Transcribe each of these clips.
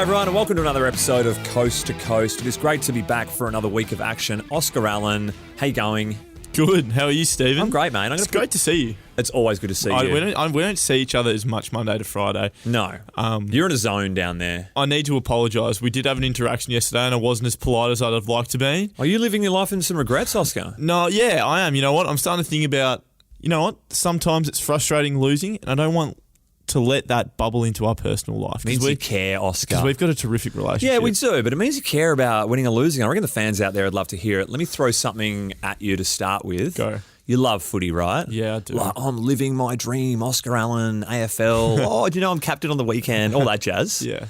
everyone, and welcome to another episode of Coast to Coast. It is great to be back for another week of action. Oscar Allen, how you going? Good. How are you, Stephen? I'm great, mate. It's great to see you. It's always good to see you. We don't see each other as much Monday to Friday. No. You're in a zone down there. I need to apologise. We did have an interaction yesterday and I wasn't as polite as I'd have liked to be. Are you living your life in some regrets, Oscar? No, yeah, I am. You know what? I'm starting to think about, you know what? Sometimes it's frustrating losing and I don't want to let that bubble into our personal life. It means you care, Oscar. Because we've got a terrific relationship. Yeah, we do, but it means you care about winning or losing. I reckon the fans out there would love to hear it. Let me throw something at you to start with. Go. You love footy, right? Yeah, I do. Like, I'm living my dream, Oscar Allen, AFL. Oh, do you know I'm captain on the weekend? All that jazz. Yeah.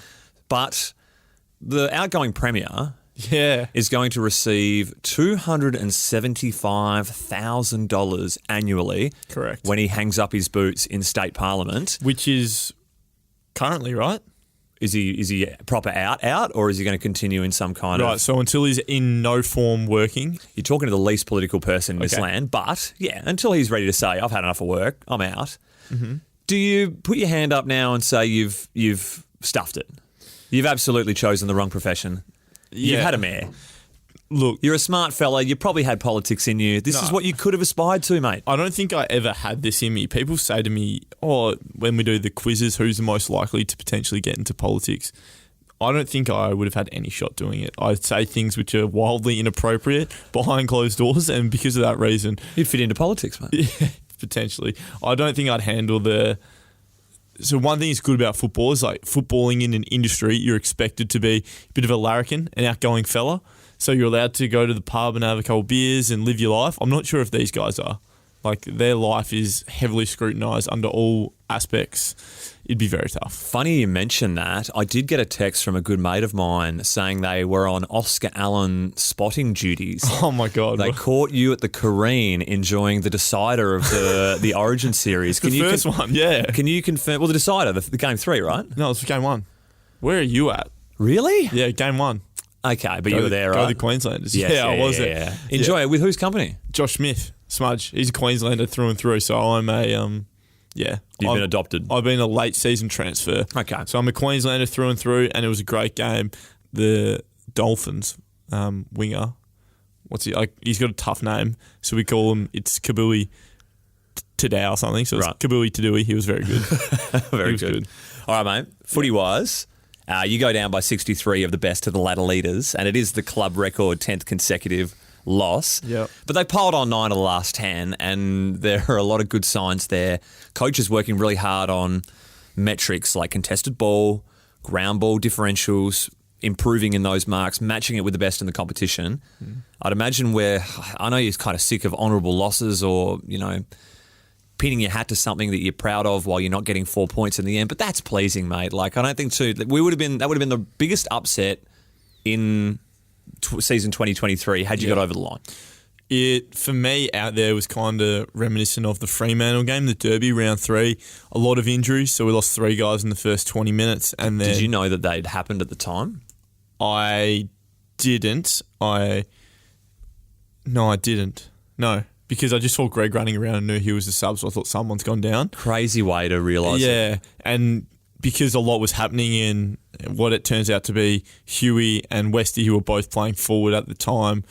But the outgoing premier is going to receive $275,000 annually. Correct. When he hangs up his boots in state parliament. Which is currently, right? Is he proper out, or is he going to continue in some kind of... Right, so until he's in no form working. You're talking to the least political person in this land, but, yeah, until he's ready to say, I've had enough of work, I'm out. Mm-hmm. Do you put your hand up now and say you've stuffed it? You've absolutely chosen the wrong profession. You've had a mare. Look, you're a smart fella. You probably had politics in you. This is what you could have aspired to, mate. I don't think I ever had this in me. People say to me, when we do the quizzes, who's the most likely to potentially get into politics? I don't think I would have had any shot doing it. I'd say things which are wildly inappropriate behind closed doors, and because of that reason... You'd fit into politics, mate. Yeah, potentially. I don't think I'd handle the... So one thing that's good about football is like footballing in an industry, you're expected to be a bit of a larrikin, an outgoing fella. So you're allowed to go to the pub and have a couple of beers and live your life. I'm not sure if these guys are. Like, their life is heavily scrutinised under all aspects. It'd be very tough. Funny you mention that. I did get a text from a good mate of mine saying they were on Oscar Allen spotting duties. Oh, my God. They caught you at the Careen enjoying the decider of the Origin series. The first one, yeah. Can you confirm? Well, the decider, the game 3, right? No, it's game 1. Where are you at? Really? Yeah, game 1. Okay, but you were there, right? Go the Queenslanders. Yes, I was there. Yeah. Enjoy it. With whose company? Josh Smith, Smudge. He's a Queenslander through and through, so I'm a, You've been adopted. I've been a late season transfer. Okay. So I'm a Queenslander through and through, and it was a great game. The Dolphins winger, he's got a tough name, so we call him, it's Kabui Today or something, so it's Kabui Tadui. He was very good. Very good. All right, mate. Footy-wise... you go down by 63 of the best to the ladder leaders, and it is the club record 10th consecutive loss. Yep. But they piled on 9 of the last 10, and there are a lot of good signs there. Coaches working really hard on metrics like contested ball, ground ball differentials, improving in those marks, matching it with the best in the competition. I'd imagine I know you're kind of sick of honourable losses or, pinning your hat to something that you're proud of while you're not getting 4 points in the end, but that's pleasing, mate. Like, I don't think that would have been the biggest upset in season 2023 had you got over the line. It, for me, out there was kind of reminiscent of the Fremantle game, the Derby, round 3. A lot of injuries, so we lost 3 guys in the first 20 minutes. And then did you know that they'd happened at the time? I didn't. No, I didn't. No. Because I just saw Greg running around and knew he was the sub, so I thought someone's gone down. Crazy way to realise it. Yeah, and because a lot was happening in what it turns out to be, Huey and Westy, who were both playing forward at the time,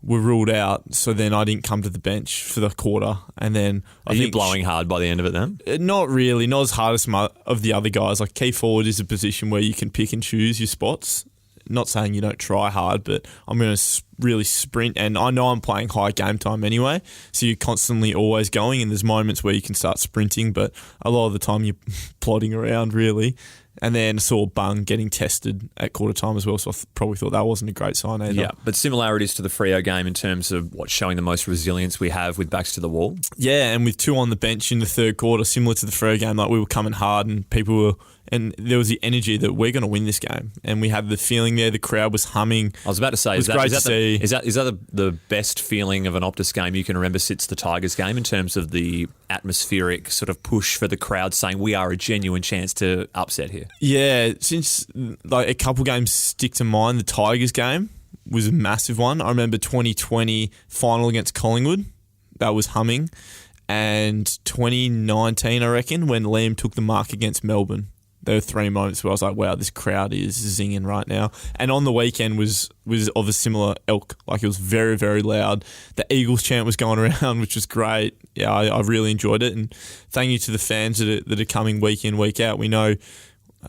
were ruled out. So then I didn't come to the bench for the quarter. And then Are you blowing hard by the end of it then? Not really. Not as hard as some of the other guys. Like, key forward is a position where you can pick and choose your spots. Not saying you don't try hard, but I'm going to really sprint, and I know I'm playing high game time anyway, so you're constantly always going, and there's moments where you can start sprinting, but a lot of the time you're plodding around, really. And then I saw Bung getting tested at quarter time as well, so I probably thought that wasn't a great sign either. Yeah, but similarities to the Freo game in terms of what's showing the most resilience we have with backs to the wall. Yeah, and with 2 on the bench in the third quarter, similar to the Freo game, like we were coming hard and people were... And there was the energy that we're going to win this game. And we had the feeling there, the crowd was humming. I was about to say, is that the best feeling of an Optus game you can remember since the Tigers game in terms of the atmospheric sort of push for the crowd saying we are a genuine chance to upset here? Yeah, since like a couple games stick to mind, the Tigers game was a massive one. I remember 2020 final against Collingwood. That was humming. And 2019, I reckon, when Liam took the mark against Melbourne. there were 3 moments where I was like, wow, this crowd is zinging right now. And on the weekend was of a similar ilk. Like, it was very, very loud. The Eagles chant was going around, which was great. Yeah, I really enjoyed it. And thank you to the fans that are coming week in, week out. We know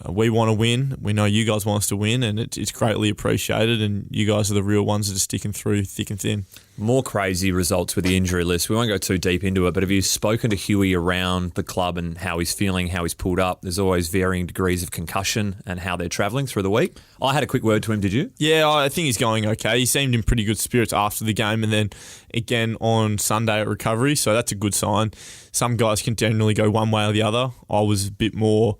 we want to win. We know you guys want us to win, and it's greatly appreciated. And you guys are the real ones that are sticking through thick and thin. More crazy results with the injury list. We won't go too deep into it, but have you spoken to Huey around the club and how he's feeling, how he's pulled up? There's always varying degrees of concussion and how they're travelling through the week. I had a quick word to him, did you? Yeah, I think he's going okay. He seemed in pretty good spirits after the game and then again on Sunday at recovery, so that's a good sign. Some guys can generally go one way or the other. I was a bit more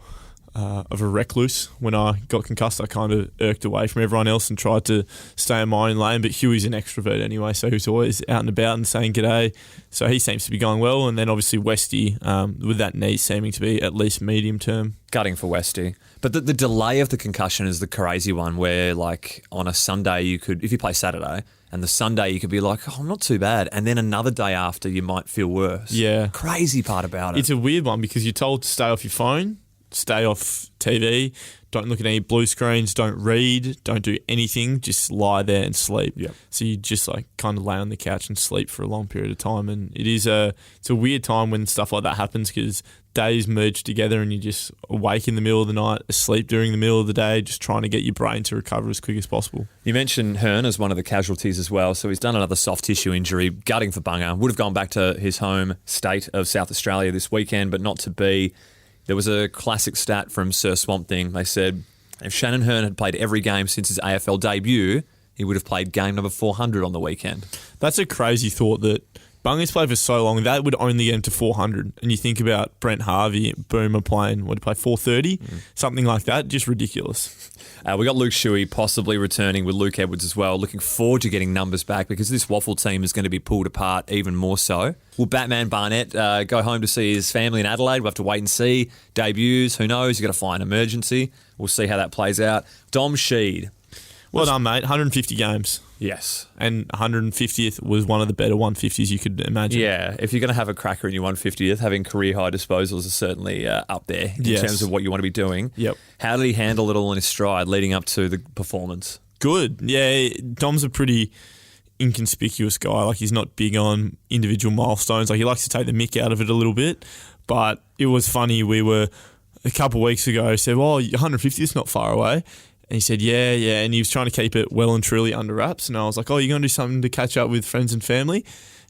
of a recluse when I got concussed. I kind of irked away from everyone else and tried to stay in my own lane, but Huey's an extrovert anyway, so he's always out and about and saying g'day, so he seems to be going well. And then obviously Westy, with that knee seeming to be at least medium term. Gutting for Westy. But the delay of the concussion is the crazy one, where like on a Sunday you could, if you play Saturday, and the Sunday you could be like, oh, not too bad. And then another day after you might feel worse. Yeah. Crazy part about it. It's a weird one because you're told to stay off your phone, stay off TV, don't look at any blue screens, don't read, don't do anything, just lie there and sleep. Yep. So you just like kind of lay on the couch and sleep for a long period of time. And it's a weird time when stuff like that happens because days merge together and you're just awake in the middle of the night, asleep during the middle of the day, just trying to get your brain to recover as quick as possible. You mentioned Hearn as one of the casualties as well, so he's done another soft tissue injury, gutting for Bunga. Would have gone back to his home state of South Australia this weekend, but not to be. There was a classic stat from Sir Swamp Thing. They said if Shannon Hearn had played every game since his AFL debut, he would have played game number 400 on the weekend. That's a crazy thought that Bunga's played for so long, that would only get him to 400. And you think about Brent Harvey, Boomer playing, what did he play, 430? Something like that, just ridiculous. We got Luke Shuey possibly returning with Luke Edwards as well. Looking forward to getting numbers back because this Waffle team is going to be pulled apart even more so. Will Batman Barnett go home to see his family in Adelaide? We'll have to wait and see. Debuts, who knows? You've got to fly an emergency. We'll see how that plays out. Dom Sheed. Well done, mate. 150 games. Yes. And 150th was one of the better 150s you could imagine. Yeah, if you're going to have a cracker in your 150th, having career high disposals is certainly up there in terms of what you want to be doing. Yep. How did he handle it all in his stride leading up to the performance? Good. Yeah, Dom's a pretty inconspicuous guy. Like, he's not big on individual milestones. Like, he likes to take the mick out of it a little bit. But it was funny. We were, a couple of weeks ago, said, well, 150th is not far away. And he said, yeah. And he was trying to keep it well and truly under wraps. And I was like, oh, you're going to do something to catch up with friends and family?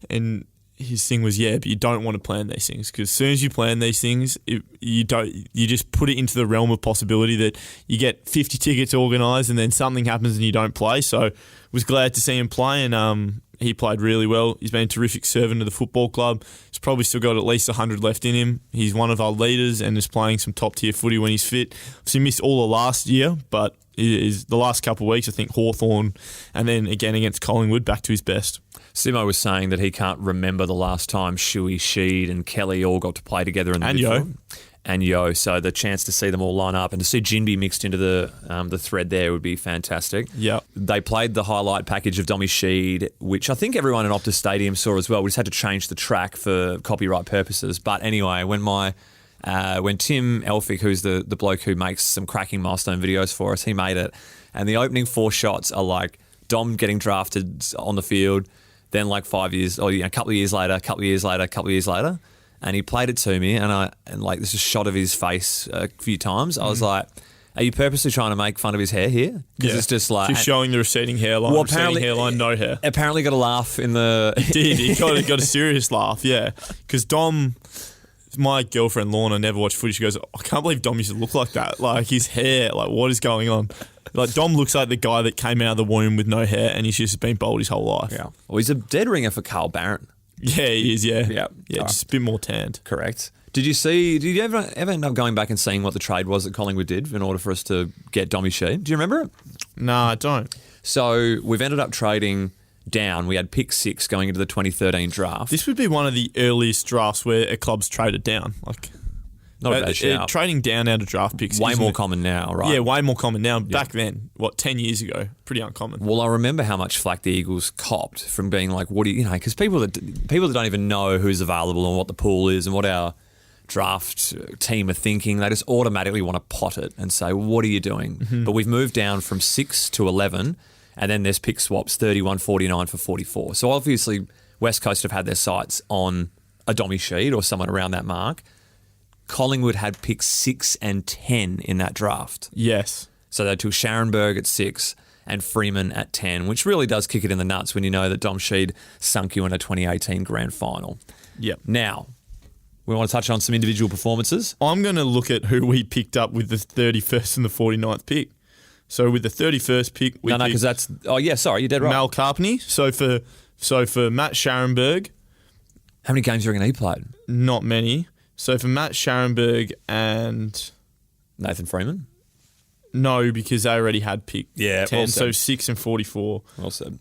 And his thing was, yeah, but you don't want to plan these things because as soon as you plan these things, you just put it into the realm of possibility that you get 50 tickets organised and then something happens and you don't play. So was glad to see him play and he played really well. He's been a terrific servant to the football club. He's probably still got at least 100 left in him. He's one of our leaders and is playing some top-tier footy when he's fit. So he missed all of last year, but is the last couple of weeks, I think Hawthorn and then again against Collingwood, back to his best. Simo was saying that he can't remember the last time Shuey, Sheed and Kelly all got to play together in the midfield. And Yo. So the chance to see them all line up and to see Jinby mixed into the thread there would be fantastic. Yeah. They played the highlight package of Dommy Sheed, which I think everyone in Optus Stadium saw as well. We just had to change the track for copyright purposes. But anyway, when Tim Elphick, who's the bloke who makes some cracking milestone videos for us, he made it. And the opening 4 shots are like Dom getting drafted on the field, then like 5 years, or a couple of years later, and he played it to me, and like this is a shot of his face a few times. I was like, are you purposely trying to make fun of his hair here? Because it's just like showing the receding hairline. Well, receding hairline, no hair. Apparently, got a laugh in the. He did. He got a serious laugh. Yeah, because Dom. My girlfriend Lorna never watched footy. She goes, I can't believe Dom used to look like that. Like his hair, like what is going on? Like Dom looks like the guy that came out of the womb with no hair and he's just been bald his whole life. Yeah. Well, he's a dead ringer for Carl Barron. Yeah, he is. Yeah. Yeah. Just a bit more tanned. Correct. Did you ever end up going back and seeing what the trade was that Collingwood did in order for us to get Dommy Sheed? Do you remember it? No, I don't. So we've ended up trading down. We had pick 6 going into the 2013 draft. This would be one of the earliest drafts where a club's traded down. Like, not a bad shout. Trading down out of draft picks. Way more common now, right? Yeah, way more common now. Back then, 10 years ago? Pretty uncommon. Well, I remember how much flack the Eagles copped from being like, what do you know, because people that don't even know who's available and what the pool is and what our draft team are thinking. They just automatically want to pot it and say, what are you doing? Mm-hmm. But we've moved down from 6 to 11, and then there's pick swaps, 31, 49 for 44. So obviously West Coast have had their sights on a Dommy Sheed or someone around that mark. Collingwood had picks 6 and 10 in that draft. Yes. So they took Scharenberg at 6 and Freeman at 10, which really does kick it in the nuts when you know that Dom Sheed sunk you in a 2018 grand final. Yep. Now, we want to touch on some individual performances. I'm going to look at who we picked up with the 31st and the 49th pick. So with the 31st pick, we because that's... Oh, yeah, sorry, you're dead right. Mal Carpney. So for Matt Scharenberg... How many games do you reckon he played? Not many. So for Matt Scharenberg and... Nathan Freeman? No, because they already had pick 10. Well So said. 6 and 44. Well said.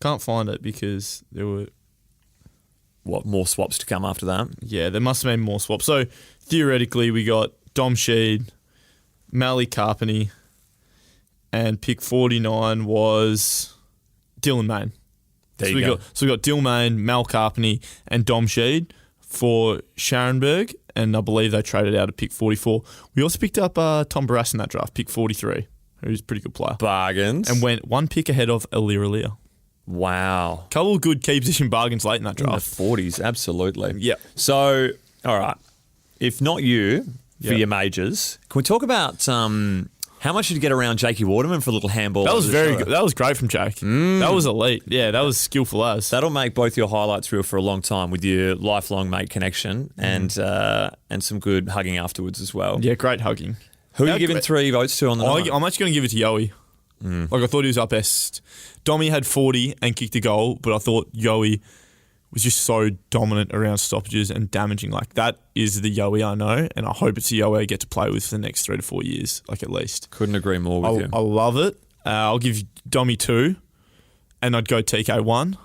Can't find it because there were... What, more swaps to come after that? Yeah, there must have been more swaps. So theoretically, we got Dom Sheed, Mally Carpney, and pick 49 was Dylan Main. There you go. So we got Dylan Main, Mal Carpney, and Dom Sheed for Scharenberg, and I believe they traded out at pick 44. We also picked up Tom Barrass in that draft, pick 43, who's a pretty good player. Bargains. And went one pick ahead of Alir. Wow. Couple of good key position bargains late in that In the draft. 40s, absolutely. Yep. So, all right. If not you, for Yep. your majors, can we talk about how much did you get around Jakey Waterman for a little handball? That was over the very shoulder? good. That was great from Jake. That was elite. Yeah, that was skillful as. That'll make both your highlights reel for a long time with your lifelong mate connection and some good hugging afterwards as well. Yeah, great hugging. Who are How you giving great- 3 votes to on the night? I'm actually going to give it to Yowie. Like, I thought he was our best. Dommy had 40 and kicked a goal, but I thought Yowie was just so dominant around stoppages and damaging. Like, that is the Yowie I know, and I hope it's the Yowie I get to play with for the next 3 to 4 years, like, at least. Couldn't agree more with you. I love it. I'll give Dommy 2, and I'd go TK 1.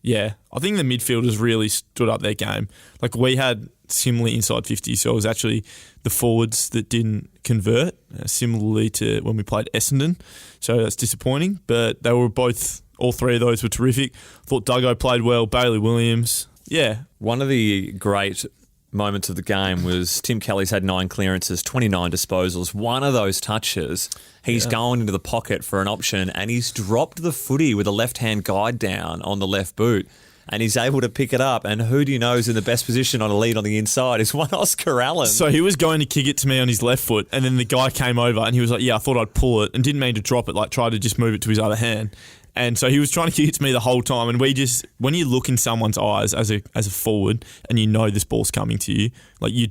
Yeah, I think the midfielders really stood up their game. Like, we had similarly inside 50, so it was actually the forwards that didn't convert, similarly to when we played Essendon. So that's disappointing, but they were both, all 3 of those were terrific. Thought Duggo played well, Bailey Williams. Yeah. One of the great moments of the game was Tim Kelly's had 9 clearances, 29 disposals. One of those touches, he's going into the pocket for an option and he's dropped the footy with a left-hand guide down on the left boot. And he's able to pick it up. And who do you know is in the best position on a lead on the inside is one Oscar Allen. So he was going to kick it to me on his left foot, and then the guy came over and he was like, yeah, I thought I'd pull it, and didn't mean to drop it, like tried to just move it to his other hand. And so he was trying to kick it to me the whole time. And we just, when you look in someone's eyes as a forward and you know this ball's coming to you, like you're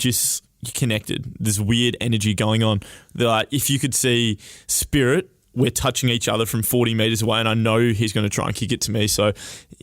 connected. There's weird energy going on. Like, if you could see spirit, we're touching each other from 40 metres away, and I know he's going to try and kick it to me. So,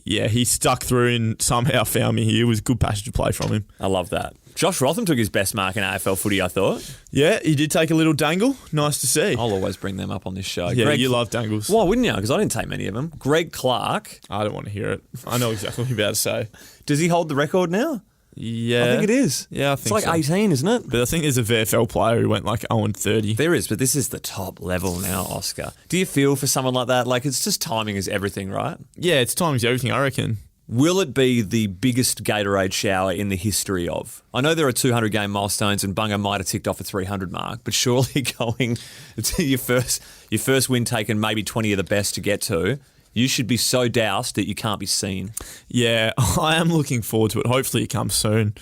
yeah, he stuck through and somehow found me here. It was good passage of play from him. I love that. Josh Rotham took his best mark in AFL footy, I thought. Yeah, he did take a little dangle. Nice to see. I'll always bring them up on this show. Yeah, you love dangles. Why wouldn't you? Because I didn't take many of them. Greg Clark. I don't want to hear it. I know exactly what you're about to say. Does he hold the record now? Yeah. I think it is. Yeah, I think it's like so. 18, isn't it? But I think there's a VFL player who went like 0-30. There is, but this is the top level now, Oscar. Do you feel for someone like that? Like, it's just timing is everything, right? Yeah, it's timing's everything, I reckon. Will it be the biggest Gatorade shower in the history of? I know there are 200-game milestones and Bunga might have ticked off a 300 mark, but surely going to your first win taken, maybe 20 of the best to get to, you should be so doused that you can't be seen. Yeah, I am looking forward to it. Hopefully it comes soon.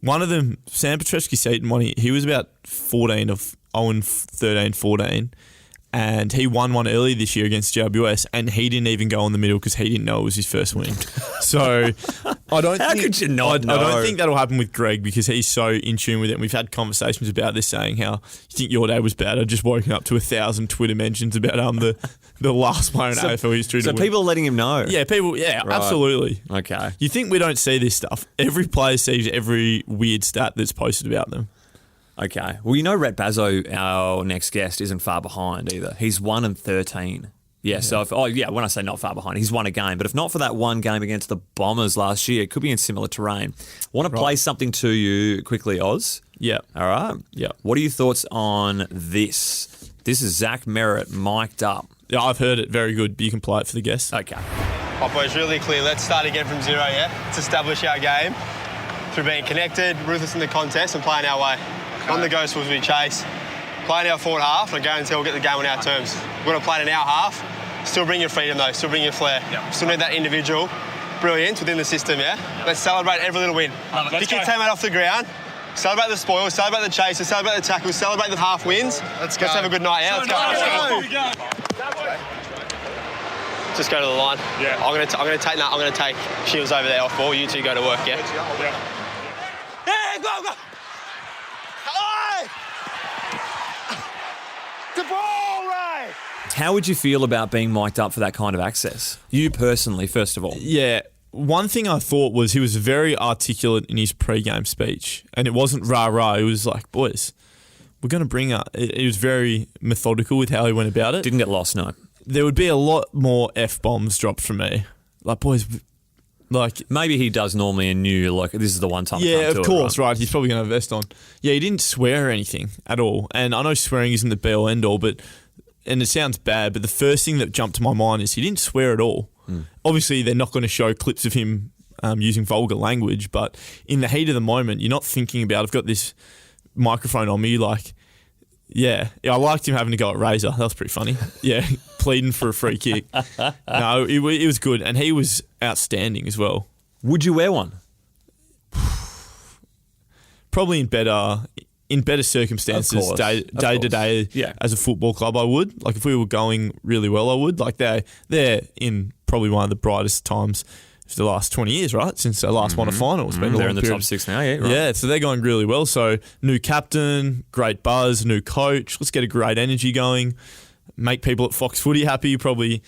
One of them, Sam Petreski-Seaton, he was about 14 of 0-13, 14. And he won one early this year against GWS, and he didn't even go in the middle because he didn't know it was his first win. So I don't. How could you not know? I don't think that'll happen with Greg because he's so in tune with it. And we've had conversations about this, saying how you think your day was bad. I've just woken up to 1,000 Twitter mentions about the last player in AFL history. So to win. people are letting him know. Yeah, people. Yeah, Right. absolutely. Okay. You think we don't see this stuff? Every player sees every weird stat that's posted about them. Okay. Well, you know, Rhett Bazzo, our next guest, isn't far behind either. He's 1-13. Yeah. So when I say not far behind, he's won a game. But if not for that one game against the Bombers last year, it could be in similar terrain. Want to play something to you quickly, Oz? Yeah. All right. Yeah. What are your thoughts on this? This is Zach Merritt mic'd up. Yeah, I've heard it. Very good. But you can play it for the guests. Okay. Oppo's really clear. Let's start again from 0, yeah? Let's establish our game. through being connected, ruthless in the contest and playing our way. Not the ghost was we chase. Playing our forward half, and I guarantee we'll get the game on our terms. We're going to play it in our half. Still bring your freedom though, still bring your flair. Yep. Still need that individual brilliance within the system, yeah? Let's celebrate every little win. Pick your teammate off the ground, celebrate the spoils, celebrate the chases, celebrate the tackles, celebrate the half wins. Let's have a good night, yeah? Let's go. Just go to the line. Yeah. I'm gonna take Shields over there off ball. You two go to work, yeah? Yeah, go! Hey! The ball, Ray! How would you feel about being mic'd up for that kind of access? You personally, first of all. Yeah. One thing I thought was he was very articulate in his pre-game speech. And it wasn't rah-rah. It was like, boys, we're going to bring up... It was very methodical with how he went about it. Didn't get lost, no. There would be a lot more F-bombs dropped from me. Like, boys... Like maybe he does normally and knew like this is the one time. Yeah, of course, right? He's probably going to have a vest on. Yeah, he didn't swear or anything at all. And I know swearing isn't the be-all, end-all, and it sounds bad, but the first thing that jumped to my mind is he didn't swear at all. Obviously, they're not going to show clips of him using vulgar language, but in the heat of the moment, you're not thinking about, I've got this microphone on me, like, yeah, I liked him having to go at Razor. That was pretty funny. Yeah, pleading for a free kick. No, it was good, and he was outstanding as well. Would you wear one? Probably in better circumstances, day to day, as a football club, I would. Like if we were going really well, I would. Like they're in probably one of the brightest times of the last 20 years, right? Since they last won a final. It's been a they're long in the period. top 6 now, yeah, right. Yeah, so they're going really well. So new captain, great buzz, new coach. Let's get a great energy going. Make people at Fox Footy happy, probably.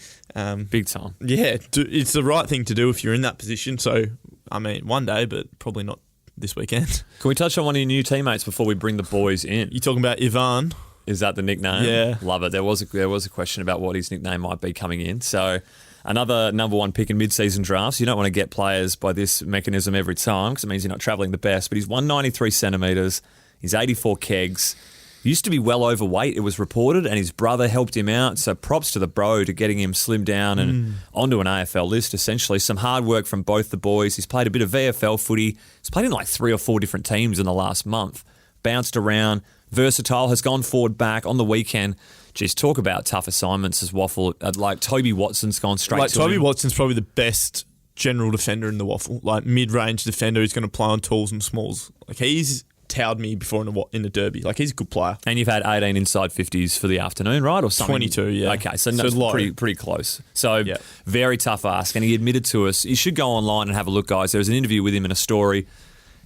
Big time. Yeah, it's the right thing to do if you're in that position. So, I mean, one day, but probably not this weekend. Can we touch on one of your new teammates before we bring the boys in? You talking about Ivan? Is that the nickname? Yeah. Love it. There was a question about what his nickname might be coming in. So another number one pick in mid-season drafts. You don't want to get players by this mechanism every time because it means you're not travelling the best. But he's 193 centimetres. He's 84 kegs. Used to be well overweight, it was reported, and his brother helped him out. So props to the bro to getting him slimmed down and onto an AFL list, essentially. Some hard work from both the boys. He's played a bit of VFL footy. He's played in like 3 or 4 different teams in the last month. Bounced around. Versatile, has gone forward back on the weekend. Geez, talk about tough assignments as Waffle. Like Toby Watson's gone straight to Toby him. Watson's probably the best general defender in the Waffle. Like mid-range defender who's going to play on tools and smalls. Like he's towed me before in the derby. Like he's a good player. And you've had 18 inside 50s for the afternoon, right? Or something? 22, yeah. Okay, so that's pretty close. So very tough ask. And he admitted to us, you should go online and have a look, guys. There was an interview with him in a story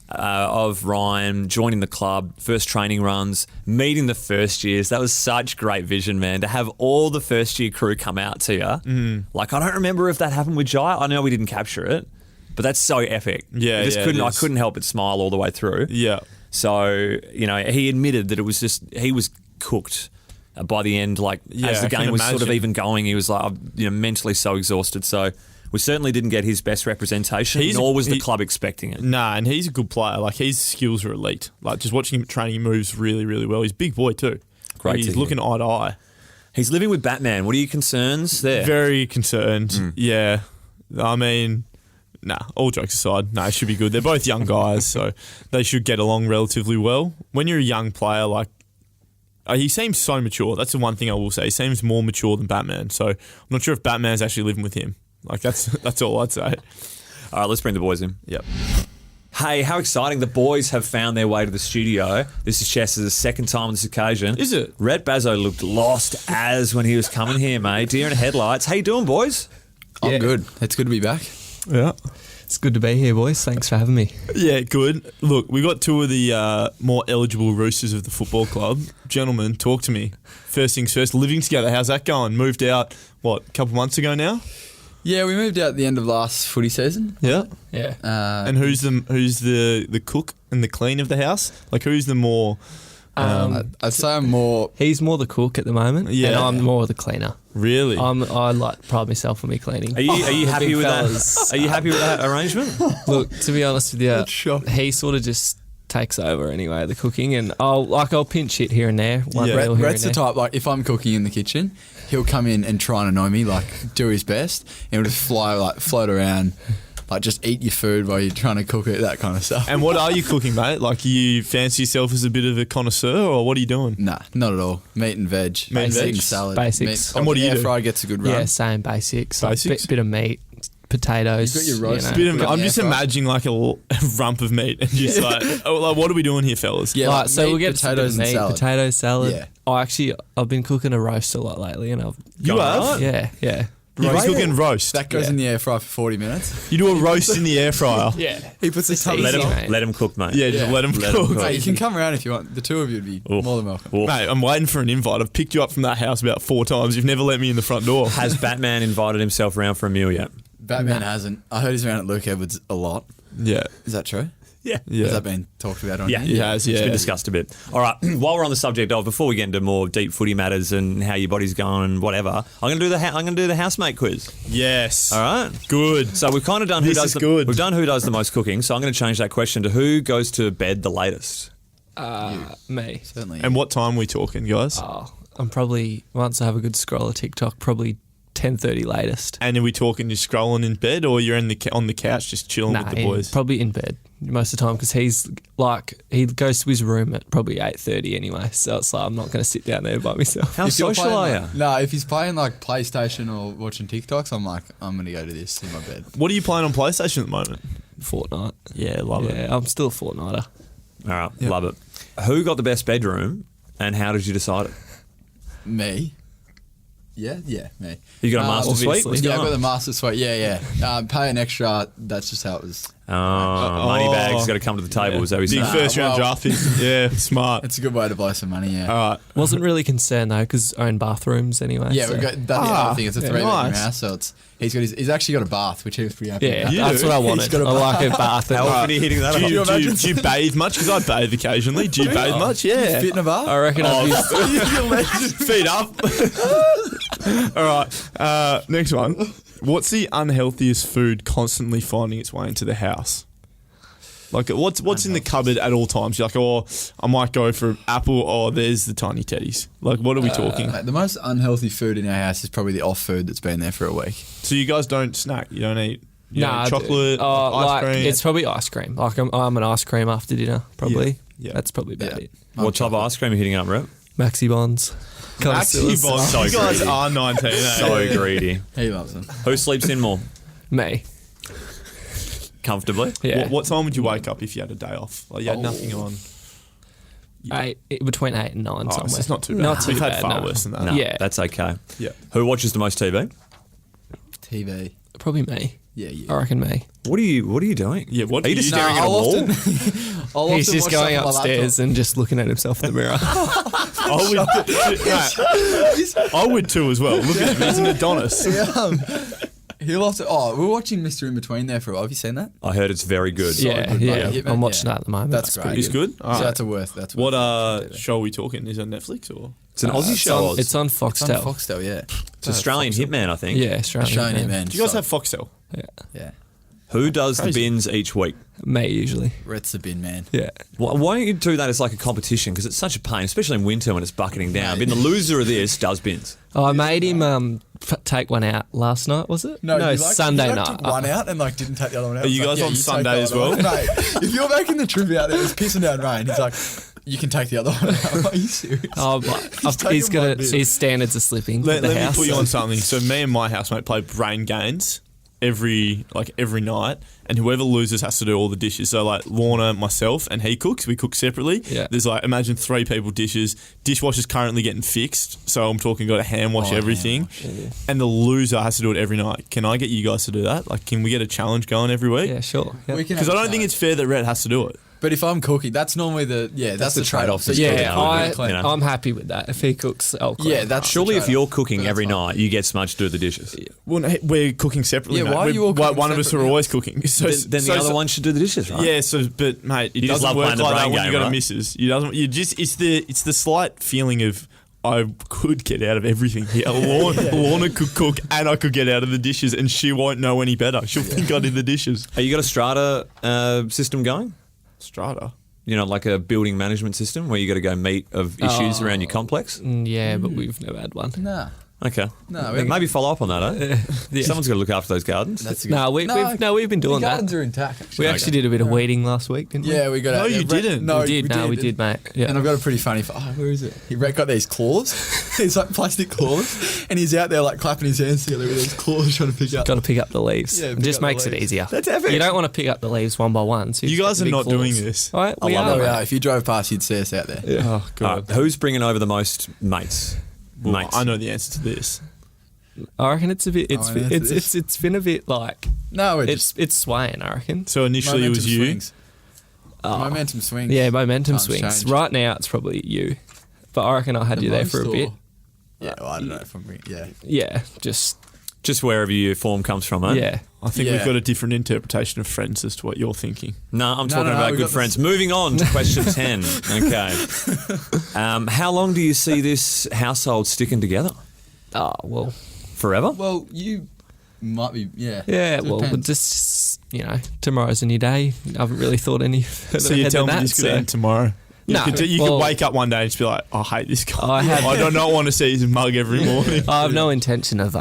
of Ryan joining the club, first training runs, meeting the first years. That was such great vision, man, to have all the first year crew come out to you. Like, I don't remember if that happened with Jai. I know we didn't capture it, but that's so epic. Yeah, I couldn't help but smile all the way through. Yeah. So, he admitted that it was just, he was cooked by the end, as the game was sort of even going. He was like, mentally so exhausted. So we certainly didn't get his best representation, nor was the club expecting it. Nah, and he's a good player. Like, his skills are elite. Like, just watching him training, he moves really, really well. He's a big boy too. Great. He's looking eye to eye. He's living with Batman. What are your concerns there? Very concerned. Yeah. I mean, nah, all jokes aside, no, it should be good. They're both young guys, so they should get along relatively well. When you're a young player, he seems so mature. That's the one thing I will say. He seems more mature than Batman. So I'm not sure if Batman's actually living with him. That's all I'd say. All right, let's bring the boys in. Yep. Hey, how exciting. The boys have found their way to the studio. This is Chess's second time on this occasion. Is it? Rhett Bazzo looked lost as when he was coming here, mate. Deer in headlights. How you doing, boys? I'm good. It's good to be back. Yeah. It's good to be here, boys. Thanks for having me. Yeah, good. Look, we got 2 of the more eligible roosters of the football club. Gentlemen, talk to me. First things first, living together. How's that going? Moved out, a couple months ago now? Yeah, we moved out at the end of last footy season. Yeah. Yeah. And who's the cook and the clean of the house? Like, who's the more... I'd say I'm more... He's more the cook at the moment, and I'm more the cleaner. Really? I pride myself on me cleaning. Are you happy with that? Are you happy with that arrangement? Look, to be honest with you, he sort of just takes over anyway, the cooking, and I'll pinch hit here and there. Rhett's the type, if I'm cooking in the kitchen, he'll come in and try and annoy me, do his best, and he'll just float around, like just eat your food while you're trying to cook it, that kind of stuff. And what are you cooking, mate? Like, you fancy yourself as a bit of a connoisseur, or what are you doing? Nah, not at all. Meat and veg. Meat and veg? And salad. Basics. Meat. And what do you air do? fry gets a good run. Yeah, same basics. Basics? Bit of meat, potatoes. You've got your roast. You know. I'm just imagining like a rump of meat and just like what are we doing here, fellas? Yeah, Right, so meat, we'll get potatoes and meat, salad. potatoes, salad. Yeah. I've been cooking a roast a lot lately, and I've You have? yeah. You're cooking roast. That goes in the air fryer for 40 minutes. You do a roast in the air fryer. Yeah. He puts the tongue Let easy, him, mate. let him cook, mate. Yeah, just let them Let 'em cook. cook. Mate, you can come around if you want. The two of you would be more than welcome. Oof. Mate, I'm waiting for an invite. I've picked you up from that house about 4 times. You've never let me in the front door. Has Batman invited himself around for a meal yet? Batman hasn't. I heard he's around at Luke Edwards a lot. Yeah. Is that true? Yeah. Yeah. Has that been talked about on Yeah, here? He has, It's yeah. been discussed a bit. All right, while we're on the subject of, before we get into more deep footy matters and how your body's going and whatever, I'm going to do the housemate quiz. Yes. All right. Good. So we've kind of done This is good. we've done who does the most cooking. So I'm going to change that question to who goes to bed the latest. Me. Certainly. And what time are we talking, guys? I'm probably, once I have a good scroll of TikTok, probably 10:30 latest. And are we talking just scrolling in bed, or you're on the couch just chilling with the boys? Probably in bed most of the time, because he goes to his room at probably 8:30 anyway. So it's like I'm not going to sit down there by myself. How If you're social are playing, you? No, if he's playing like PlayStation or watching TikToks, I'm like, I'm going to go to this in my bed. What are you playing on PlayStation at the moment? Fortnite. Yeah, love it. Yeah, I'm still a Fortniter. All right, love it. Who got the best bedroom and how did you decide it? Me? Yeah, me. You got a master suite? obviously. What's Yeah, going I got on? the master suite. Yeah. Pay an extra. That's just how it was. Money bags got to come to the table. Is that what Big you're saying? first round well- draft pick. Yeah, smart. It's a good way to blow some money. Yeah. All right. Wasn't really concerned though, because own bathrooms anyway. Yeah, so. we got that's the other thing. It's a 3-bedroom nice. house, so he's actually got a bath, which he was pretty happy Yeah, about. You that's do? what I He's wanted. got a I like a bath. How And often are you hitting that Do up? you, do you bathe much? Because I bathe occasionally. Do you bathe much? Yeah. Fit in a bath? I reckon I've used Feet up. All right. Next one. What's the unhealthiest food constantly finding its way into the house? Like, what's in the cupboard at all times? You're like, oh, I might go for apple. Oh, there's the tiny teddies. Like, what are we talking? Mate, the most unhealthy food in our house is probably the off food that's been there for a week. So you guys don't snack? You don't eat Nah, chocolate, ice like, cream? It's probably ice cream. Like I'm an ice cream after dinner, probably. Yeah. That's probably about Yeah. it. What type of ice cream are you hitting up, Rhett? Maxi Bonds. Maxi Bonds. So You guys greedy. are 19. Eh? So greedy. He loves them. Who sleeps in more Me. comfortably? Yeah. What time would you wake up if you had a day off? Like, you had nothing on. Between 8 and 9 Oh, somewhere. so it's not too bad. Not too We've had bad, far no. worse than that. No, Yeah. that's okay. Yeah. Who watches the most TV? TV. Probably me. Yeah. I reckon me. What are you doing? Yeah, what are you do just you do? staring at a wall? I'll He's often just watch going stuff on my upstairs and just looking at himself in the mirror. I would too as well. Look at him, he's an Adonis. laptop. He'll often. Oh, we're watching Mr. In Between there for a while. Have you seen that? I heard it's very good. yeah, good, yeah. mate. I'm watching that at the moment. That's great. He's good? So Alright. that's a worth. That's What worth show are we talking? Is it on Netflix or? It's an Aussie show. Oz. It's on It's on Foxtel. Foxtel. Yeah. It's Australian Hitman, I think. Yeah, Australian. Showing it, man. Do you guys have Foxtel? Yeah. Yeah. Who does Crazy. the bins each week? Me usually. Rhett's the bin man. Yeah. Why don't you do that as like a competition? Because it's such a pain, especially in winter when it's bucketing down. Being the loser of this does bins. Oh, I made him take one out last night, was it? Sunday you night. took one out and like didn't take the other one out. Are you It's like, guys on you take Sunday the as other well? one. Mate, if you're making the trip out there, it's pissing down rain. He's like, you can take the other one out. I'm like, are you serious? Oh, he's taken one got bit. his standards are slipping. Let at the me house. put you on something. So me and my housemate play brain games every night, and whoever loses has to do all the dishes. So like Lorna, myself, and he cooks. We cook separately. Yeah. There's like, imagine 3 people dishes. Dishwasher's currently getting fixed, so I'm talking got to hand wash everything. And the loser has to do it every night. Can I get you guys to do that? Like, can we get a challenge going every week? Yeah, sure. Yeah. We can Because have I a don't think challenge. it's fair that Rhett has to do it. But if I'm cooking, that's normally that's the trade-off. So Yeah, you Yeah, gotta cook it clean. I'm happy with that. If he cooks, I'll clean. Yeah, that's Surely, if the you're trade-off. cooking But that's every fine. night, you get Smudge to do the dishes. Well, no, we're cooking separately. Yeah, mate. why are you all cooking one of us are separate always cooking. So, Then the other one should do the dishes, right? Yeah, so but mate, it You just doesn't love work playing the like that brain when you game, got a right? missus. You doesn't. You just it's the slight feeling of I could get out of everything here. Lorna could cook and I could get out of the dishes, and she won't know any better. She'll think I did the dishes. Have you got a strata system going? Strata. You know, like a building management system where you got to go meet of issues around your complex? Yeah, but we've never had one. Nah. Okay. No, Maybe follow up on that, eh? Yeah. Someone's got to look after those gardens. That's a No, we've been doing the that. gardens are intact. Actually. We actually did a bit of weeding last week, didn't we? Yeah, we got No, out there. you didn't. No, we did, mate. Yeah. And I've got a pretty funny. Where is it? Rhett got these claws. These like plastic claws, and he's out there like clapping his hands together with these claws trying to pick up. Got to pick up the leaves. Yeah, It pick just up the makes it leaves. easier. That's epic. You don't want to pick up the leaves one by one. So You guys are big not claws. doing this. All right, we love are. it. Oh, mate. yeah, if you drove past, you'd see us out there. Oh, All God. right, who's bringing over the most mates? Well, Mates. I know the answer to this. I reckon it's a bit. Oh, yeah, It's been a bit like No, we're just it's swaying. I reckon. So initially it was you. Swings. Momentum swings. Yeah, momentum Times swings. change. Right now, it's probably you, but I reckon I had The you there most, for a or- bit. Yeah, well, I don't know if I'm. Yeah. Yeah, just Just wherever your form comes from, eh? yeah. I think Yeah. we've got a different interpretation of friends as to what you're thinking. No, I'm talking no, about we've good got friends. Moving on to question 10. Okay. How long do you see this household sticking together? Oh well. Forever? Well, you might be. Yeah. Yeah, It well, depends. just tomorrow's a new day. I haven't really thought any further So you're ahead than telling me that. this could so- end tomorrow? You, No, could, you well- could wake up one day and just be like, I hate this guy. I I do not want to see his mug every morning. I have no intention of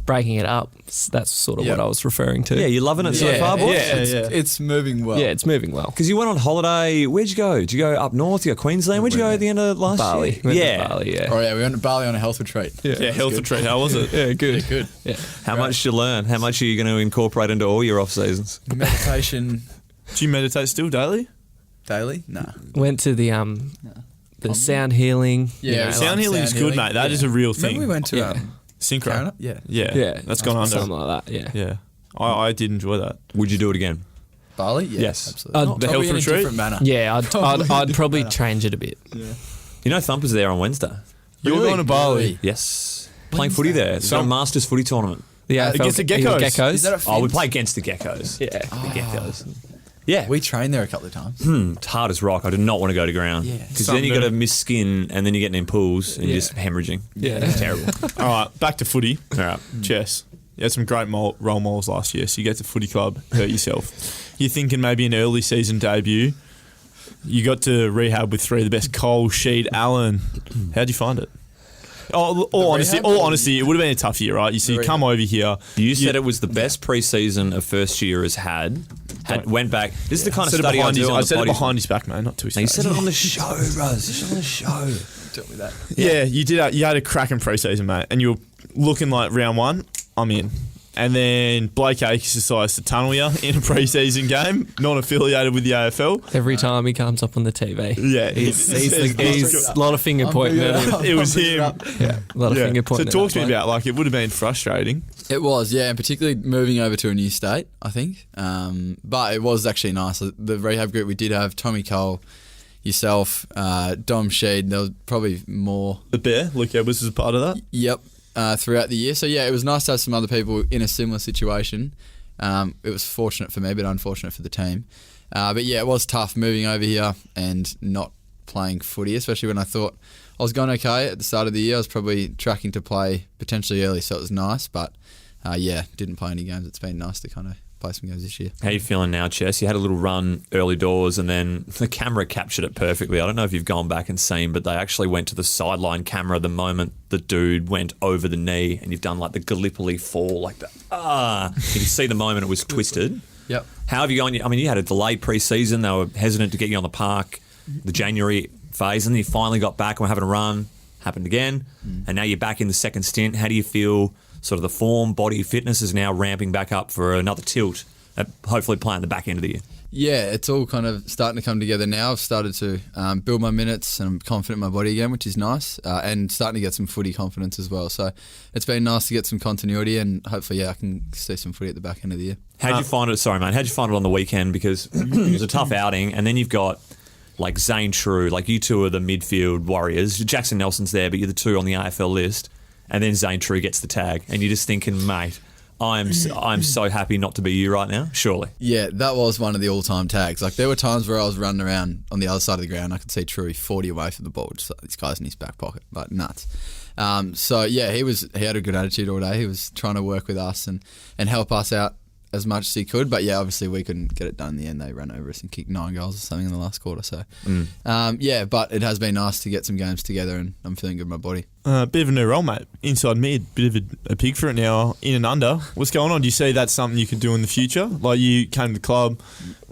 breaking it up. That's sort of Yeah. what I was referring to. Yeah, you loving it so Yeah, far, boys? yeah. It's moving well. Yeah, it's moving well. Because you went on holiday. Where'd you go? Did you go up north? You go Queensland? Where'd you go at the end of last Bali. year? Went to Yeah. Bali, yeah. Oh yeah, we went to Bali on a health retreat. Yeah, health retreat. How was it? Yeah, good. Good. Yeah. How much did you learn? How much are you going to incorporate into all your off seasons? Meditation Do you meditate still daily? daily? Nah. Went to the sound healing. Yeah, you know, Sound healing is good, mate. That is a real thing. Remember we went to Yeah. Synchro. Canada? Yeah. Yeah. yeah, That's gone under. something like that. Yeah. Yeah. I did enjoy that. Would you do it again? Bali? Yeah, Yes. absolutely. The Probably health in a retreat? different manner. Yeah, I'd probably better. change it a bit. You know Thumper's there on Wednesday. You're Really? going to Bali. Really? Yes. Playing footy there. It's got a Masters footy tournament. The AFL against the Eagle Geckos. Is that a Oh, we Finns? play against the Geckos. Yeah. The Geckos. Yeah. We trained there a couple of times. It's hard as rock. I do not want to go to ground. Yeah. Because then you got to miss skin and then you're getting in pools and you're just hemorrhaging. Yeah. It's terrible. All right, back to footy. All right. Chess. You had some great role models last year, so you get to footy club, hurt yourself. You're thinking maybe an early season debut. You got to rehab with three of the best: Cole, Sheed, Allen. How'd you find it? All honesty, it would have been a tough year, right? You come over here. You said it was the best preseason a first year has had. Went back. This is the kind of study I do on I the said it potties. behind his back, man, not to his No, you face. said it on the show, bro. You said it on the show. Tell me that. Yeah, you did. You had a cracking preseason, mate, and you were looking like round one. I'm in. And then Blake Akers decides to tunnel you in a preseason game, not affiliated with the AFL. Every time he comes up on the TV. Yeah, He's a lot of finger pointing at him. It was him. Yeah, a lot of Yeah. finger So pointing. talk at to me that about, like, it would have been frustrating. It was, yeah, and particularly moving over to a new state, I think. But it was actually nice. The rehab group we did have, Tommy Cole, yourself, Dom Sheed, there was probably more. The Bear, Luke Edwards was a part of that. Yep, throughout the year. So yeah, it was nice to have some other people in a similar situation. It was fortunate for me, but unfortunate for the team. But yeah, it was tough moving over here and not playing footy, especially when I thought I was going okay at the start of the year. I was probably tracking to play potentially early, so it was nice. But yeah, didn't play any games. It's been nice to kind of play some games this year. How you feeling now, Chess? You had a little run early doors and then the camera captured it perfectly. I don't know if you've gone back and seen, but they actually went to the sideline camera the moment the dude went over the knee and you've done like the Gallipoli fall, like the You can see the moment it was twisted. Yep. How have you gone? I mean, you had a delayed pre-season. They were hesitant to get you on the park, the January phase, and then you finally got back and were having a run. Happened again. And now you're back in the second stint. How do you feel? Sort of the form, body, fitness is now ramping back up for another tilt, hopefully playing the back end of the year. Yeah, it's all kind of starting to come together now. I've started to build my minutes and I'm confident in my body again, which is nice, and starting to get some footy confidence as well. So it's been nice to get some continuity and hopefully, yeah, I can see some footy at the back end of the year. How'd you find it? Sorry, mate. How'd you find it on the weekend? Because it was a tough outing, and then you've got like Zane True, like you two are the midfield warriors. Jackson Nelson's there, but you're the two on the AFL list, and then Zane True gets the tag, and you're just thinking, mate, I'm so happy not to be you right now. Surely. Yeah, that was one of the all-time tags. Like there were times where I was running around on the other side of the ground. I could see True 40 away from the ball. Just like, this guy's in his back pocket, like nuts. So yeah, he had a good attitude all day. He was trying to work with us and help us out as much as he could. But yeah, obviously we couldn't get it done in the end. They ran over us and kicked 9 goals or something in the last quarter. So but it has been nice to get some games together, and I'm feeling good in my body. Bit of a new role, mate. Inside mid, bit of a pig for it now, in and under. What's going on? Do you see that's something you could do in the future? Like, you came to the club,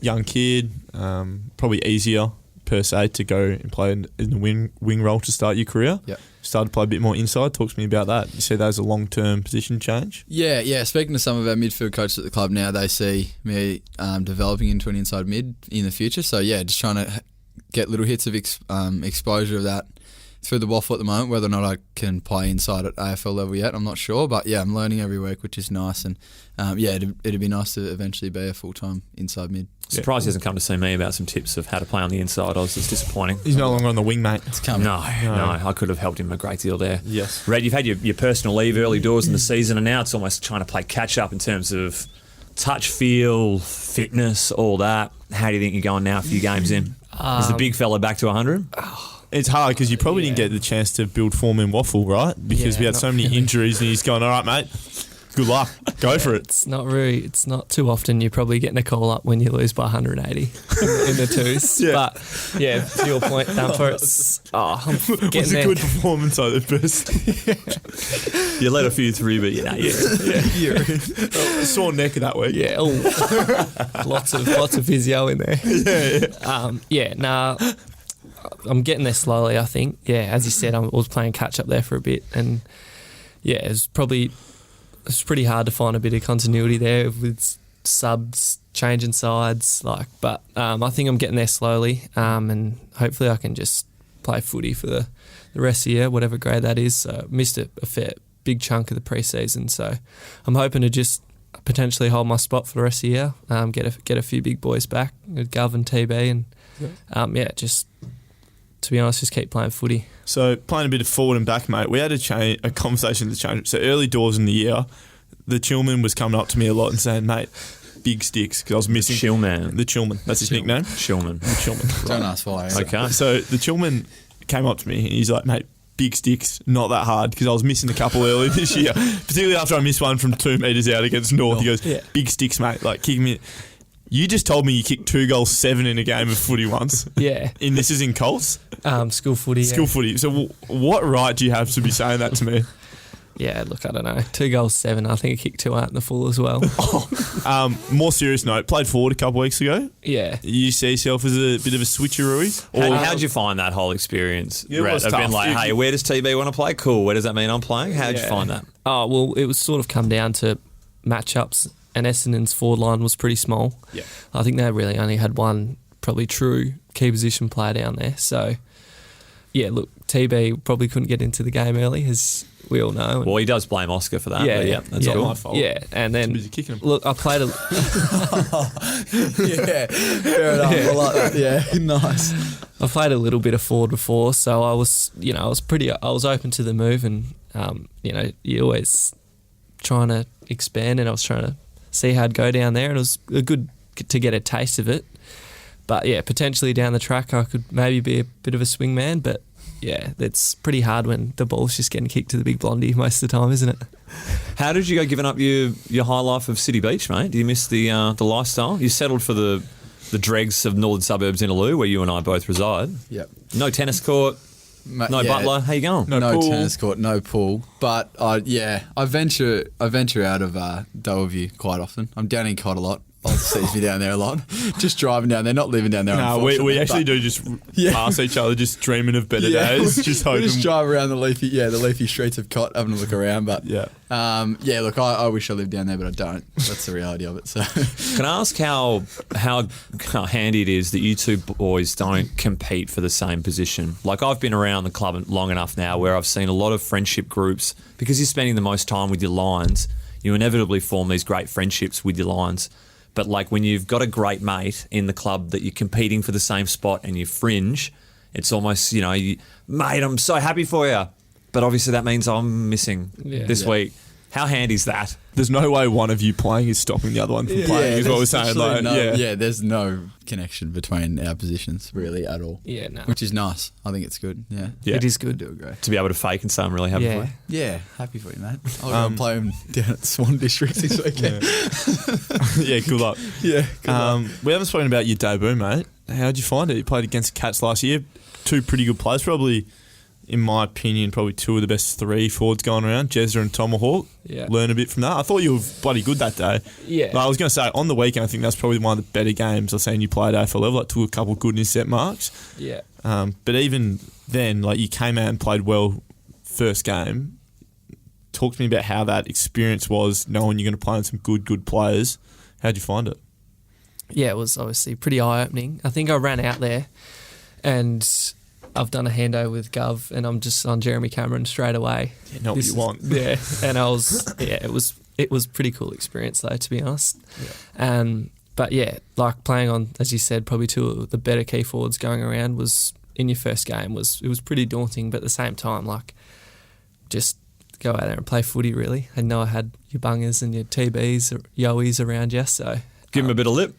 young kid, probably easier per se to go and play in the wing role to start your career. Yep. Started to play a bit more inside. Talk to me about that. You see that as a long-term position change? Yeah. Speaking to some of our midfield coaches at the club now, they see me developing into an inside mid in the future. So yeah, just trying to get little hits of exposure of that through the waffle at the moment. Whether or not I can play inside at AFL level yet, I'm not sure. But yeah, I'm learning every week, which is nice. And it'd be nice to eventually be a full-time inside mid. Surprised he hasn't come to see me about some tips of how to play on the inside. It's disappointing. He's no longer on the wing, mate. It's coming. No, I could have helped him a great deal there. Yes. Red, you've had your personal leave early doors in the season, and now it's almost trying to play catch-up in terms of touch, feel, fitness, all that. How do you think you're going now a few games in? Is the big fella back to 100? It's hard because you probably didn't get the chance to build form in waffle, right? Because we had so many injuries, and he's going, all right, mate, good luck. Go for it. It's not too often you're probably getting a call up when you lose by 180 in the twos. Yeah. But yeah, to your point, Dumper, I'm It getting was a there. good performance at the first. You let a few through, but Sore neck that week. Yeah, lots of physio in there. I'm getting there slowly, I think. Yeah, as you said, I was playing catch up there for a bit, and yeah, it's pretty hard to find a bit of continuity there with subs changing sides. But I think I'm getting there slowly, and hopefully I can just play footy for the rest of the year, whatever grade that is. So missed a fair big chunk of the pre-season, so I'm hoping to just potentially hold my spot for the rest of the year. Get a few big boys back with Gov and TB, and just to be honest, just keep playing footy. So playing a bit of forward and back, mate, we had a conversation to change. So early doors in the year, the Chillman was coming up to me a lot and saying, mate, big sticks, because I was missing... Chillman. The Chillman. That's his nickname? Shillman. The Chillman. Don't ask why. Okay. So the Chillman came up to me and he's like, mate, big sticks, not that hard, because I was missing a couple early this year, particularly after I missed one from 2 metres out against North. He goes, big sticks, mate, like kick me... You just told me you kicked 2 goals 7 in a game of footy once. Yeah. And this is in Colts? School footy. School footy. So what right do you have to be saying that to me? Yeah, look, I don't know. 2 goals 7. I think I kicked 2 out in the full as well. More serious note, played forward a couple of weeks ago. Yeah. You see yourself as a bit of a switcheroo? How'd you find that whole experience? Yeah, it was I've been tough. like, hey, where does TB want to play? Cool. Where does that mean I'm playing? How'd you find that? Oh, well, it was sort of come down to matchups, and Essendon's forward line was pretty small. Yeah. I think they really only had one probably true key position player down there. So, yeah, look, TB probably couldn't get into the game early, as we all know. Well, he does blame Oscar for that. But that's not cool. my fault. Yeah, and then, Busy kicking him. look, I played a... Yeah, fair enough. I like that. Yeah, nice. I played a little bit of forward before, so I was open to the move, and, you're always trying to expand, and I was trying to see how it'd go down there, and it was good to get a taste of it. But yeah, potentially down the track I could maybe be a bit of a swing man, but yeah, it's pretty hard when the ball's just getting kicked to the big blondie most of the time, isn't it? How did you go giving up your high life of City Beach, mate? Do you miss the lifestyle? You settled for the dregs of northern suburbs in Innaloo, where you and I both reside. Yep. No tennis court, no butler. How you going? No pool. tennis court, no pool. But I venture out of Doveview quite often. I'm down in Cod a lot. Oz sees me down there a lot. Just driving down there, not living down there. No, we actually do just pass each other, just dreaming of better days, just hoping. We just drive around the leafy streets of Cot, having a look around. But look, I wish I lived down there, but I don't. That's the reality of it. So, can I ask how handy it is that you two boys don't compete for the same position? Like, I've been around the club long enough now where I've seen a lot of friendship groups, because you're spending the most time with your lines, you inevitably form these great friendships with your lines. But like when you've got a great mate in the club that you're competing for the same spot and you fringe, it's almost, mate, I'm so happy for you. But obviously that means I'm missing this week. How handy is that? There's no way one of you playing is stopping the other one from playing. Is what we're saying. Like, there's no connection between our positions really at all. Yeah, no. Which is nice. I think it's good. Yeah. It is good. Do it great. To be able to fake and say I'm really happy for you. Yeah, happy for you, mate. I'll go play him down at Swan Districts this weekend. Yeah, good luck. Yeah, good luck. We haven't spoken about your debut, mate. How'd you find it? You played against Cats last year. Two pretty good players, probably, in my opinion, probably two of the best 3 forwards going around, Jezza and Tomahawk. Yeah. Learn a bit from that. I thought you were bloody good that day. Yeah. But I was going to say, on the weekend, I think that's probably one of the better games I've seen you play at AFL level. Like, took a couple of good intercept marks. Yeah. But even then, like, you came out and played well first game. Talk to me about how that experience was, knowing you're going to play on some good players. How'd you find it? Yeah, it was obviously pretty eye-opening. I think I ran out there and I've done a handover with Gov and I'm just on Jeremy Cameron straight away. Yeah, know what you want. Yeah, and it was pretty cool experience though, to be honest. Yeah. But yeah, like playing on, as you said, probably two of the better key forwards going around was in your first game it was pretty daunting, but at the same time, like, just go out there and play footy really. I know I had your bungers and your TBs, or yowies around you, so Give him a bit of lip.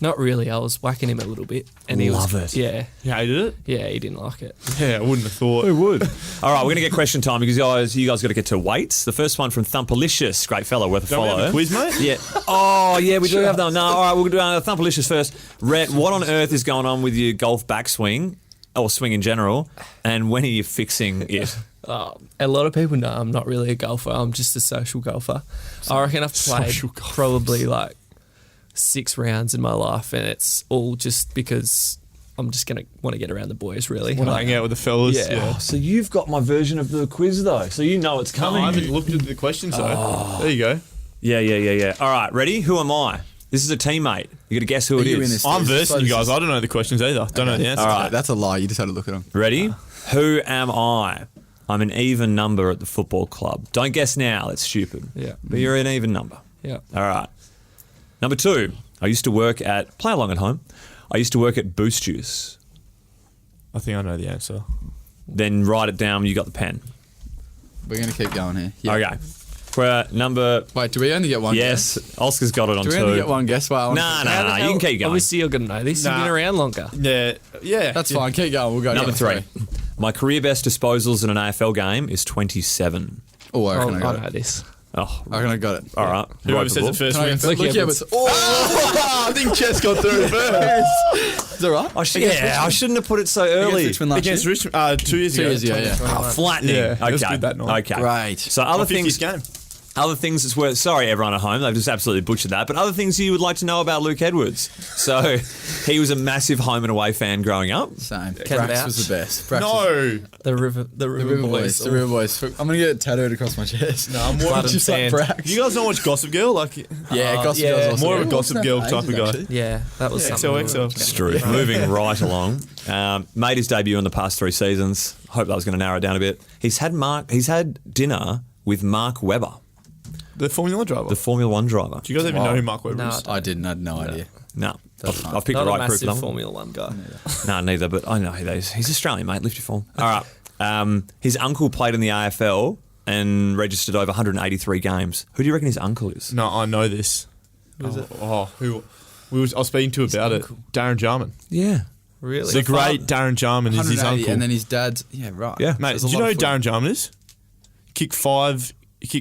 not really. I was whacking him a little bit, and he Love was, it. Yeah, You hated it? yeah, he didn't like it. Yeah, I wouldn't have thought. Who would? All right, we're going to get question time because you guys got to get to weights. The first one from Thumpalicious, great fellow, worth a Don't we follow. have a quiz, mate? Yeah. Oh, yeah, we do have that. No, all right, we'll do Thumpalicious first. Rhett, what on earth is going on with your golf backswing, or swing in general, and when are you fixing it? A lot of people know I'm not really a golfer. I'm just a social golfer. I reckon I've played Social golfers. probably like 6 rounds in my life, and it's all just because I'm just going to want to get around the boys, really. Want to hang out with the fellas? Yeah. So you've got my version of the quiz, though, so you know it's No, coming. I haven't looked at the questions, though. There you go. Yeah. All right, ready? Who am I? This is a teammate. You got to guess who it you in is. this? I'm So versing you this guys. is- I don't know the questions either. Don't know the answer. All right. That's a lie. You just had to look at them. Ready? Who am I? I'm an even number at the football club. Don't guess now. That's stupid. Yeah. But you're an even number. Yeah. All right. Number 2. I used to work at, play along at home, I used to work at Boost Juice. I think I know the answer. Then write it down when you got the pen. We're going to keep going here. Yeah. Okay. For number... Wait, do we only get one guess? Yes, Oscar's got it on Do we 2. only get one guess? Well, No, you can keep going. Obviously, you're going to know this. You've Nah. been around longer. Yeah. That's fine. Keep going. We'll go. Number down 3. My career best disposals in an AFL game is 27. Oh, I reckon I I got know it. this. Oh, I reckon I got it. all right. Whoever Right says the it first Can I wins. go first? Look, Look, yeah, yeah, but- but I think Chess got through first. Is that right? I shouldn't have put it so early. Richmond last Against year? Richmond 2 years 2 ago. years ago, yeah. Oh, flattening. Yeah, it was okay. good that night. Okay. Great. So other My 50th things, game. other things that's worth. Sorry, everyone at home, they've just absolutely butchered that. But other things you would like to know about Luke Edwards. So he was a massive home and away fan growing up. Same. Can Brax vouch. was the best. Brax was- No. The River The River Boys. The River Boys. I'm going to get it tattooed across my chest. No, I'm more Blood and Just like sand. Brax. You guys don't watch Gossip Girl? Like, Yeah, Gossip yeah. Girl's also More of a good. Gossip What's Girl that type of named, guy. actually? Yeah, that was something. XOXO. It's true. Moving right along. Made his debut in the past 3 seasons. Hope that was going to narrow it down a bit. He's had dinner with Mark Webber, The Formula driver. the Formula One driver. Do you guys even know who Mark Webber No, is? I didn't. I had no idea. No, That's I've picked Not the a right group massive number. Formula One guy. No, neither, but I know who that is. He's Australian, mate. Lift your form. All right. His uncle played in the AFL and registered over 183 games. Who do you reckon his uncle is? No, I know this. Who? I was speaking to about it. Darren Jarman. Yeah. Really? The great Darren Jarman is his 180, uncle. and then his dad's. Yeah, right. Yeah. Mate, There's a do you lot know who of footy. Darren Jarman is? Kicked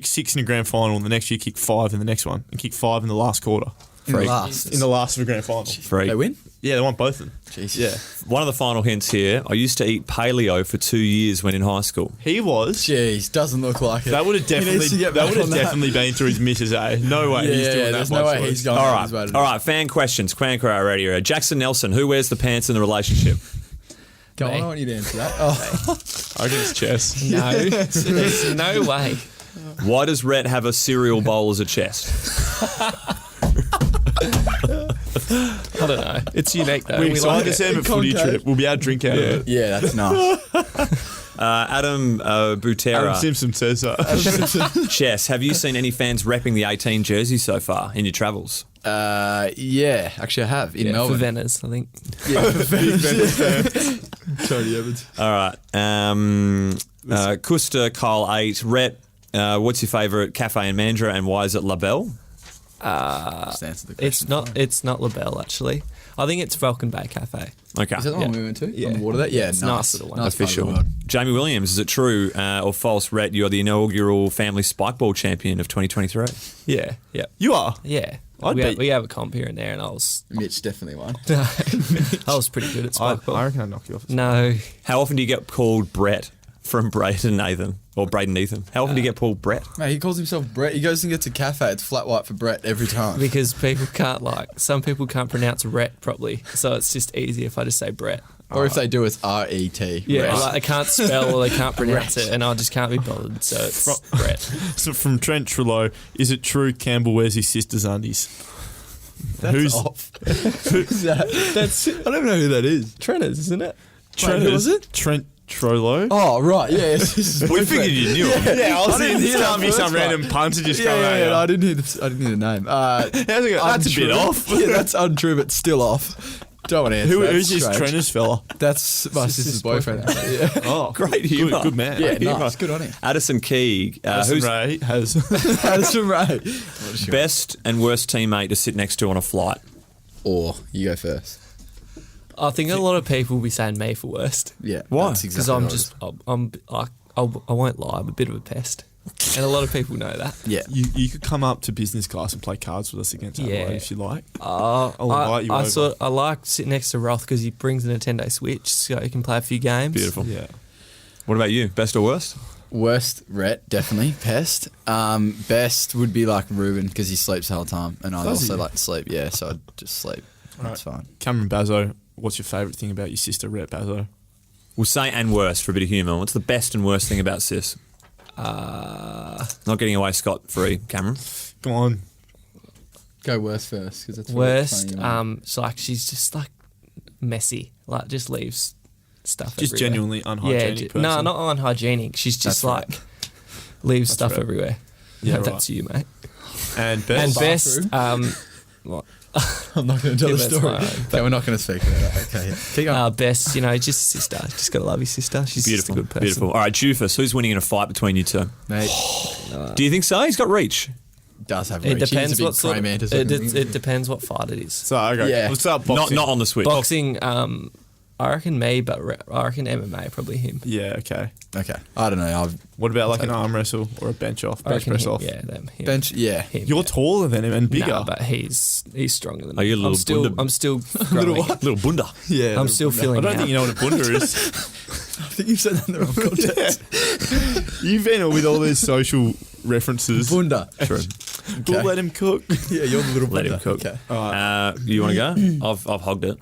6 in a grand final, and the next year kicked 5 in the next one, and kicked 5 in the last quarter. In the Freak. last. In the last of a grand final. Freak. They win? Yeah, they won both of them. Jeez. Yeah. One of the final hints here. I used to eat paleo for 2 years when in high school. He was. Jeez, doesn't look like it. That would have He needs to get back on that. definitely been through his missus, eh? No way he's doing that. there's no way he's going All out right. of his way to do All it. right. Fan questions. Quancro ready. Jackson Nelson. Who wears the pants in the relationship? Go on, Me. I want you to answer that. Oh. I reckon it's chess. No, there's no way. Why does Rhett have a cereal bowl as a chest? I don't know. It's unique though. We're We excited like to it. see him at footy Concave. trip. We'll be able to drink out of it. Yeah, that's nice. Adam Butera. Adam Simpson says that. Chess. Have you seen any fans repping the 18 jersey so far in your travels? Yeah, actually I have in Yeah, for Melbourne. Venice, I think. Tony Evans. All right. Custa, Kyle 8. Rhett, What's your favourite cafe in Mandurah, and why is it La Belle? Just answer the question. It's not La Belle, actually. I think it's Falcon Bay Cafe. Okay. Is that the one we went to? On the water there? Yeah, It's nice little one. Nice part of the Official. world. Jamie Williams, is it true or false, Rhett, you're the inaugural family spikeball champion of 2023? Yeah, yeah. You are? Yeah. I'd bet- We have a comp here and there, and I was Mitch definitely won. pretty good at I spikeball. reckon I'd knock you off. No. How often do you get called Brett from Braden Nathan? Or Braden Ethan? How often do you get called Brett? Mate, he calls himself Brett. He goes and gets a cafe. It's flat white for Brett every time. Because people can't, some people can't pronounce Rhett properly, so it's just easy if I just say Brett. Or if they do, it's R-E-T. Yeah, Rett. like they can't spell or they can't pronounce it, and I just can't be bothered, so it's Brett. So from Trent Trello, is it true Campbell wears his sister's undies? That's off. Who's that? I don't know who that is. Trenners, isn't it? Trent, who was it? Trent Trello. Oh, right. Yeah, it's his We boyfriend. figured you knew him. Yeah, I was didn't thinking hear this that can't be first some part. random punter just Yeah, coming yeah, out. I didn't hear the name. How's it go? That's a bit untrue. off. Yeah, that's untrue, but still off. Don't want to answer that. Who's this Strange. Trenner's fella? That's my sister's boyfriend. Yeah. Oh, Great humour. Good man. Yeah, Humour. nice. Good on him. Addison Keeg, Addison who's Ray has. Addison Ray. best and worst teammate to sit next to on a flight? Or you go first. I think a lot of people will be saying me for worst. Yeah. Why? That's Because exactly I won't lie, I'm a bit of a pest. And a lot of people know that. Yeah. You could come up to business class and play cards with us against Adelaide Yeah. if you like. I'll invite you over. I like sitting next to Roth because he brings a Nintendo Switch, so he can play a few games. Beautiful. Yeah. What about you? Best or worst? Worst, Rhett, definitely. Pest. Best would be like Ruben because he sleeps the whole time. And I Does also he? like to sleep. Yeah, so I'd just sleep. That's fine. Cameron Bazzo, what's your favourite thing about your sister, Rhett Bazzo? We'll say and worst for a bit of humour. What's the best and worst thing about Sis? Not getting away scot-free, Cameron. Go on. Go worst first because that's Worst, it's like she's just like messy, like just leaves stuff. Just everywhere. genuinely unhygienic person. No, not unhygienic. She's just That's like leaves stuff right. everywhere. Yeah, Yeah, right. that's you, mate. And And best. best, what? I'm not going to tell Yeah, the that's story. fine. Okay, we're not going to speak about that. Okay, yeah. Keep going. Best, just sister. Just gotta love your sister. She's Beautiful. just a good person. Beautiful. All right, Jufus, who's winning in a fight between you two? Mate, Do you think so? He's got reach. does have It reach. depends He's a big what sort. praying mantis It, looking it, thing. it depends what fight it is. So, okay. Yeah. Let's start boxing. Not on the Switch. Boxing, I reckon me, but I reckon MMA probably him. Yeah, okay. Okay, I don't know. I've What about like an arm wrestle or a bench off, I bench reckon press him, off? Yeah, them. Him. bench. Yeah, Him, You're yeah. taller than him and bigger. Nah, but he's stronger than Are me. you a little bunda? I'm still growing. Little bunda. yeah. I'm still I feeling don't out. think you know what a bunda is. I think you've said that in the wrong context. You've been with all these social references. Bunda. True. We'll let him cook. Yeah, you're the little Let bunda. him cook. Okay. You want to go? I've hogged it.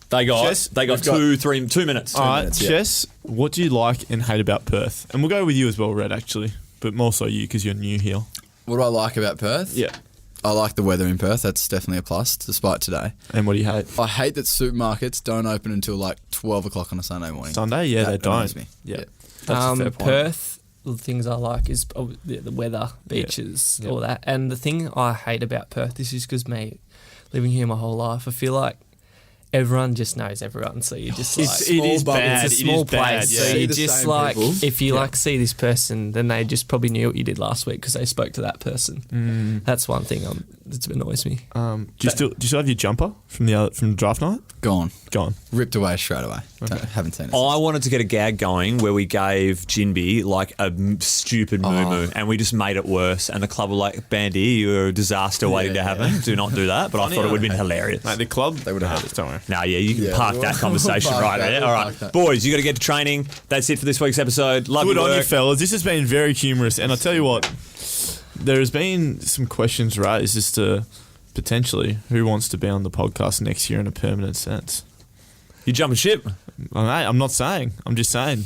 They got Jess, 2 minutes. All right, minutes, yeah. Jess, what do you like and hate about Perth? And we'll go with you as well, Red, actually. But more so you because you're new here. What do I like about Perth? Yeah. I like the weather in Perth. That's definitely a plus, despite today. And what do you hate? I hate that supermarkets don't open until like 12 o'clock on a Sunday morning. Sunday? Yeah, That they annoys don't. me. Yeah. That's a fair point. Perth, the things I like is the weather, beaches, all that. And the thing I hate about Perth, this is because me living here my whole life, I feel like everyone just knows everyone, so you just like It is bad. it's a It small is bad, place, yeah. so See you the just same like people. if you like see this person, then they just probably knew what you did last week because they spoke to that person. That's one thing that annoys me. Do you still have your jumper from the draft night? Gone. Gone. Ripped away straight away. Haven't seen it. I wanted to get a gag going where we gave Jinbi like a stupid moo-moo and we just made it worse. And the club were like, Bandy, you're a disaster waiting to happen. Do not do that. But I thought it would have been hilarious. Mate, the club, They would have had it. don't worry. Nah, yeah, you can Yeah, park we'll- that conversation we'll right park there. that, All we'll right, park that. boys, you got to get to training. That's it for this week's episode. Love Good your on you, work. fellas. This has been very humorous. And I'll tell you what, there's been some questions raised as to potentially who wants to be on the podcast next year in a permanent sense. You jumping ship? Well, mate, I'm not saying. I'm just saying.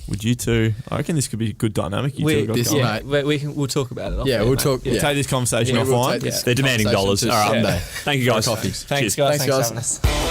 Would you two? I reckon this could be a good dynamic. You two have got this- going. yeah. We'll talk about it. off Yeah, air, we'll mate. talk. We'll Yeah. take this conversation Yeah, we'll offline. take this They're demanding conversation dollars. to All right. Sunday. Thank you, guys. Coffees. Thanks, Cheers. guys. Thanks, guys. for having us.